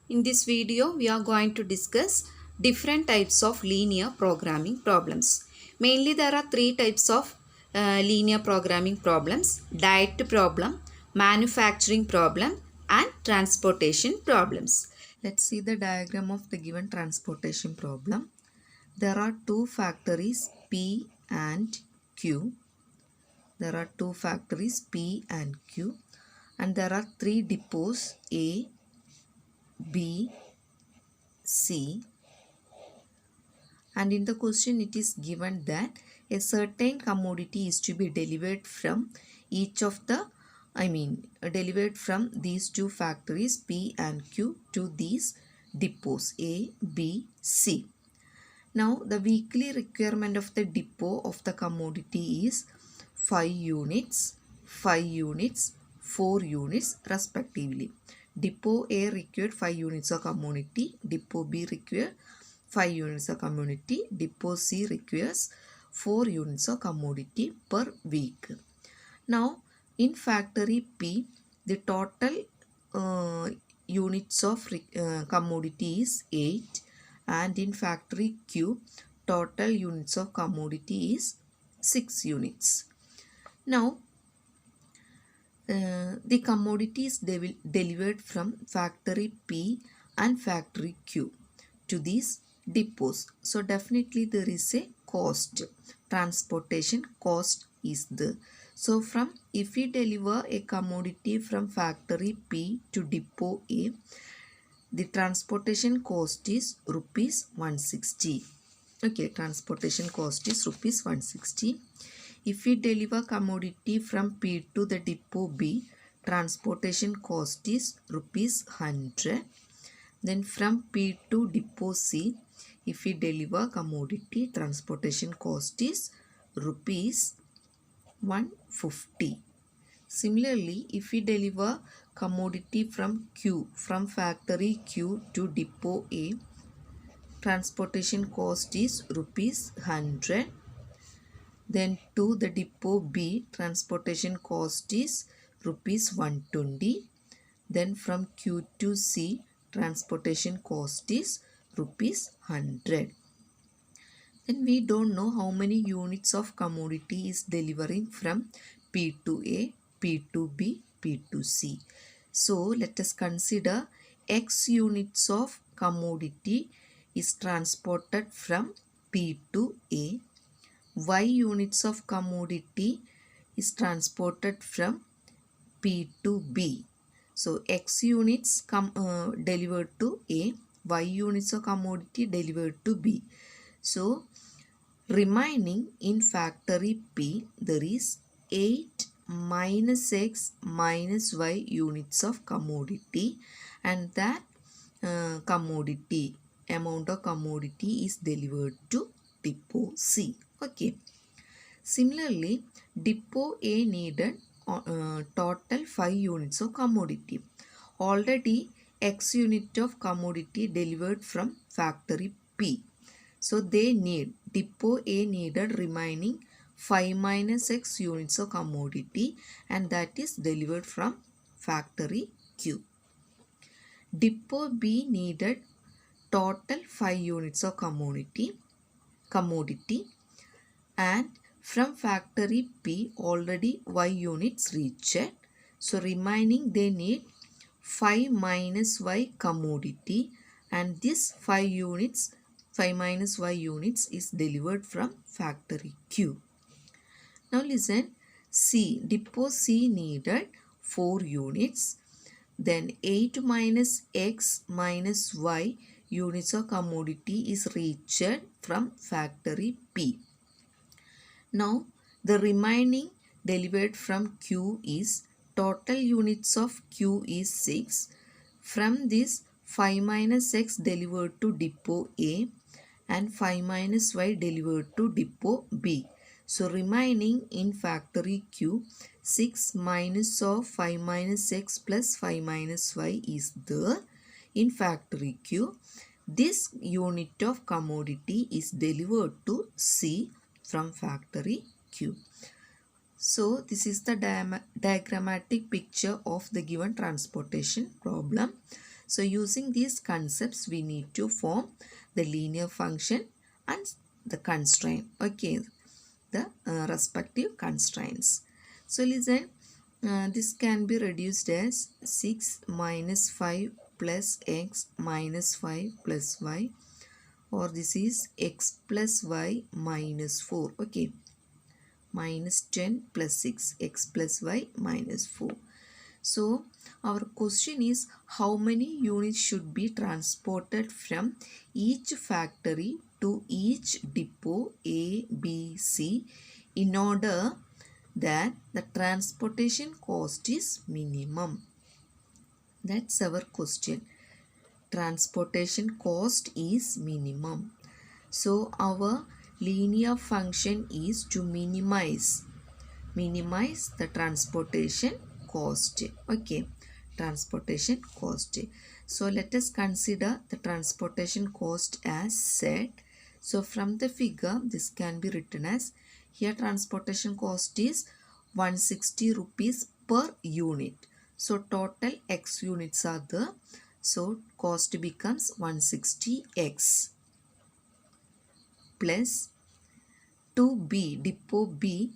In this video, we are going to discuss different types of linear programming problems. Mainly, there are three types of linear programming problems: diet problem, manufacturing problem, and transportation problems. Let's see the diagram of the given transportation problem. There are two factories P and Q. There are two factories P and Q, and there are three depots A, B, C, and in the question it is given that a certain commodity is to be delivered from each of the delivered from these two factories P and Q to these depots A, B, C. Now the weekly requirement of the depot of the commodity is 5 units, 5 units, 4 units respectively. Depot A required 5 units of commodity, Depot B required 5 units of commodity, Depot C requires 4 units of commodity per week. Now in factory P, the total units of commodity is 8, and in factory Q, total units of commodity is 6 units. Now the commodity is delivered from factory P and factory Q to these depots. So definitely there is a cost. Transportation cost is there. So from if we deliver a commodity from factory P to depot A, the transportation cost is rupees 160. Okay, transportation cost is rupees 160. If we deliver commodity from P to the depot B, transportation cost is rupees 100. Then from P to depot C, if we deliver commodity, transportation cost is rupees 150. Similarly, if we deliver commodity from Q, from factory Q to depot A, transportation cost is rupees 100. Then to the depot B, transportation cost is rupees 120. Then from Q to C, transportation cost is rupees 100. Then we don't know how many units of commodity is delivering from P to A, P to B, P to C. So let us consider X units of commodity is transported from P to A. Y units of commodity is transported from P to B. So X units delivered to A, Y units of commodity delivered to B. So remaining in factory P, there is 8 minus X minus Y units of commodity, and that amount of commodity is delivered to depot C. Okay. Similarly, depot A needed total 5 units of commodity. Already X unit of commodity delivered from factory P. So they need, depot A needed remaining 5 minus X units of commodity, and that is delivered from factory Q. Depot B needed total 5 units of commodity, and from factory P already Y units reached. So remaining they need 5 minus Y commodity, and this 5 minus Y units is delivered from factory Q. Now listen, C, depot C needed 4 units. Then 8 minus X minus Y units of commodity is reached from factory P. Now the remaining delivered from Q is, total units of Q is 6. From this 5 minus X delivered to depot A and 5 minus Y delivered to depot B. So remaining in factory Q, 6 minus of 5 minus X plus 5 minus Y is there in factory Q. This unit of commodity is delivered to C from factory Q. So this is the diagrammatic picture of the given transportation problem. So using these concepts, we need to form the linear function and the constraint. Okay, the respective constraints. So listen, this can be reduced as 6 minus 5 plus x minus 5 plus y, or this is x plus y minus 4. Okay, minus 10 plus 6, x plus y minus 4. So our question is, how many units should be transported from each factory to each depot A, B, C in order that the transportation cost is minimum. That's our question. Transportation cost is minimum. So our linear function is to minimize the transportation cost. Okay, transportation cost. So let us consider the transportation cost as Z. So from the figure, this can be written as, here transportation cost is 160 rupees per unit. So total x units are there. So cost becomes 160x plus 2B, depot B,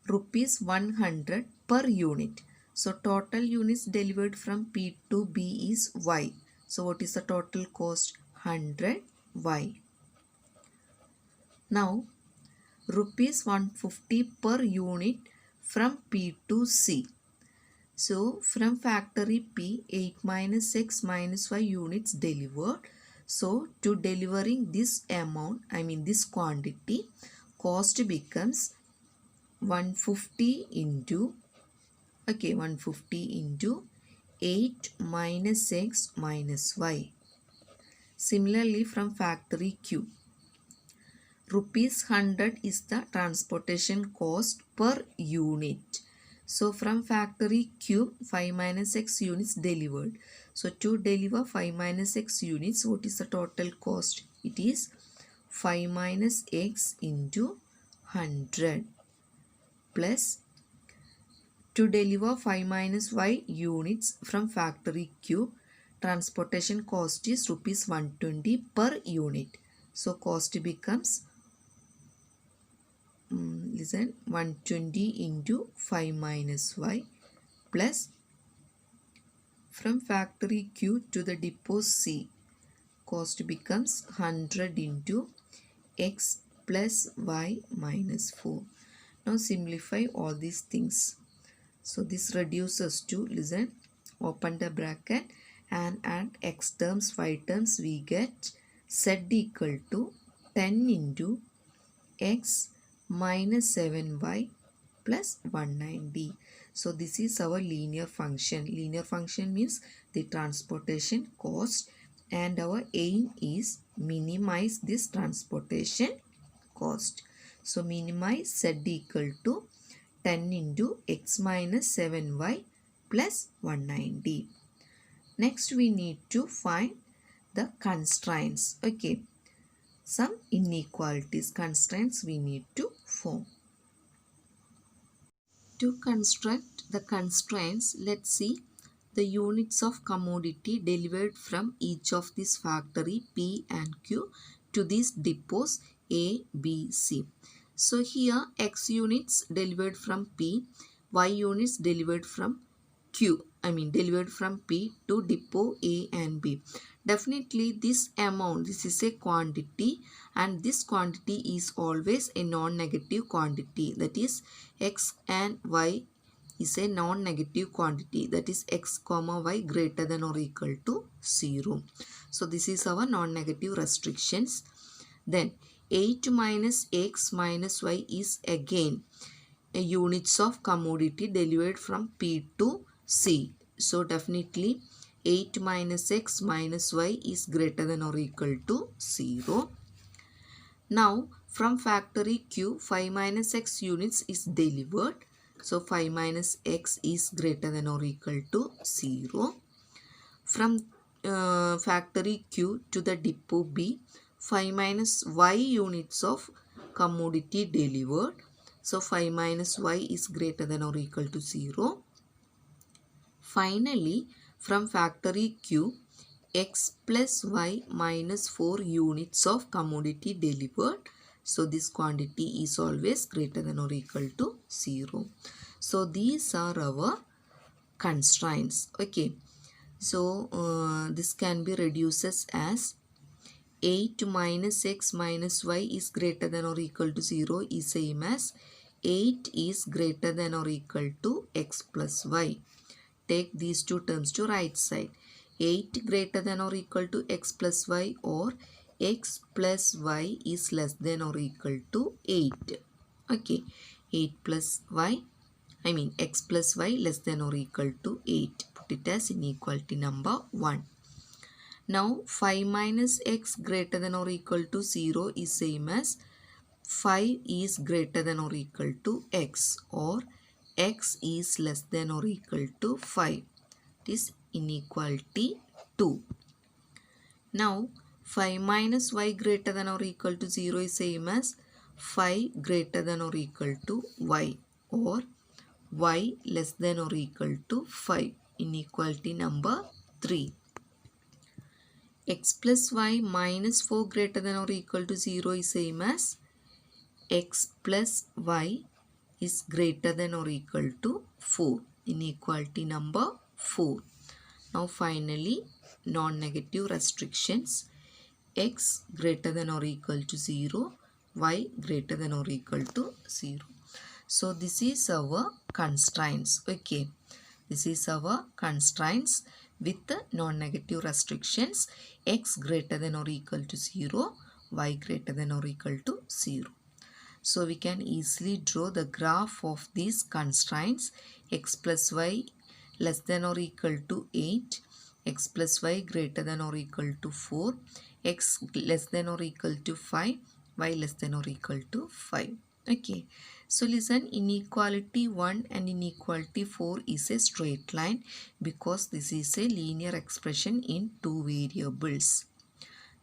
rupees 100 per unit. So total units delivered from P to B is Y. So what is the total cost? 100 Y. Now rupees 150 per unit from P to C. So from factory P, 8 minus x minus y units delivered. So to delivering this amount, this quantity, cost becomes 150 into 8 minus x minus y. Similarly, from factory Q, rupees 100 is the transportation cost per unit. So from factory Q, 5 minus x units delivered. So to deliver 5 minus x units, what is the total cost? It is 5 minus x into 100 plus, to deliver 5 minus y units from factory Q, transportation cost is rupees 120 per unit. So cost becomes 120 into 5 minus y plus, from factory Q to the depot C, cost becomes 100 into x plus y minus 4. Now simplify all these things. So this reduces to, open the bracket and add x terms, y terms, we get z equal to 10 into x minus 7y plus 190. So this is our linear function. Linear function means the transportation cost, and our aim is minimize this transportation cost. So minimize z equal to 10 into x minus 7y plus 190. Next we need to find the constraints. Okay, some inequalities, constraints we need to form. To construct the constraints, let's see the units of commodity delivered from each of these factory P and Q to these depots A, B, C. So here X units delivered from P, Y units delivered from delivered from P to depot A and B. Definitely this amount, this is a quantity, and this quantity is always a non-negative quantity. That is X and Y is a non-negative quantity, that is x comma y greater than or equal to 0. So this is our non-negative restrictions. Then 8 minus x minus y is again a units of commodity delivered from P to C. So definitely 8 minus x minus y is greater than or equal to 0. Now from factory Q, 5 minus x units is delivered. So 5 minus x is greater than or equal to 0. From factory Q to the depot B, 5 minus y units of commodity delivered. So 5 minus y is greater than or equal to 0. Finally, from factory Q, x plus y minus 4 units of commodity delivered. So this quantity is always greater than or equal to 0. So these are our constraints. Okay. So this can be reduces as 8 minus x minus y is greater than or equal to 0 is same as 8 is greater than or equal to x plus y. Take these two terms to right side. 8 greater than or equal to x plus y, or x plus y is less than or equal to 8. Okay. 8 plus y, x plus y less than or equal to 8. Put it as inequality number 1. Now 5 minus x greater than or equal to 0 is same as 5 is greater than or equal to x, or x is less than or equal to 5. It is inequality 2. Now 5 minus y greater than or equal to 0 is same as 5 greater than or equal to y, or y less than or equal to 5. Inequality number 3. X plus y minus 4 greater than or equal to 0 is same as x plus y is greater than or equal to 4. Inequality number 4. Now finally, non-negative restrictions. X greater than or equal to 0, y greater than or equal to 0. So this is our constraints. Okay. This is our constraints with non-negative restrictions. X greater than or equal to 0, y greater than or equal to 0. So we can easily draw the graph of these constraints. X plus y less than or equal to 8, x plus y greater than or equal to 4, x less than or equal to 5, y less than or equal to 5. Okay. So listen, inequality 1 and inequality 4 is a straight line because this is a linear expression in two variables.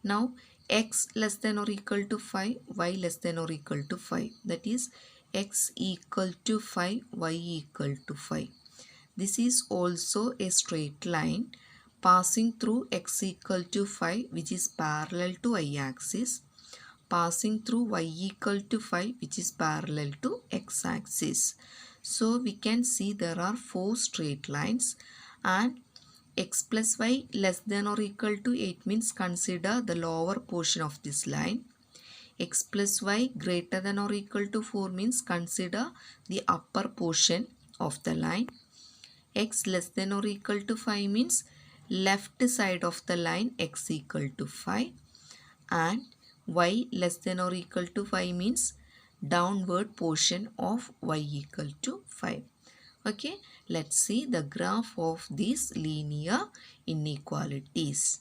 Now x less than or equal to 5, y less than or equal to 5. That is x equal to 5, y equal to 5. This is also a straight line passing through x equal to 5, which is parallel to y-axis, passing through y equal to 5, which is parallel to x-axis. So we can see there are 4 straight lines, and x plus y less than or equal to 8 means consider the lower portion of this line. X plus y greater than or equal to 4 means consider the upper portion of the line. X less than or equal to 5 means left side of the line x equal to 5, and y less than or equal to 5 means downward portion of y equal to 5. Okay, let's see the graph of these linear inequalities.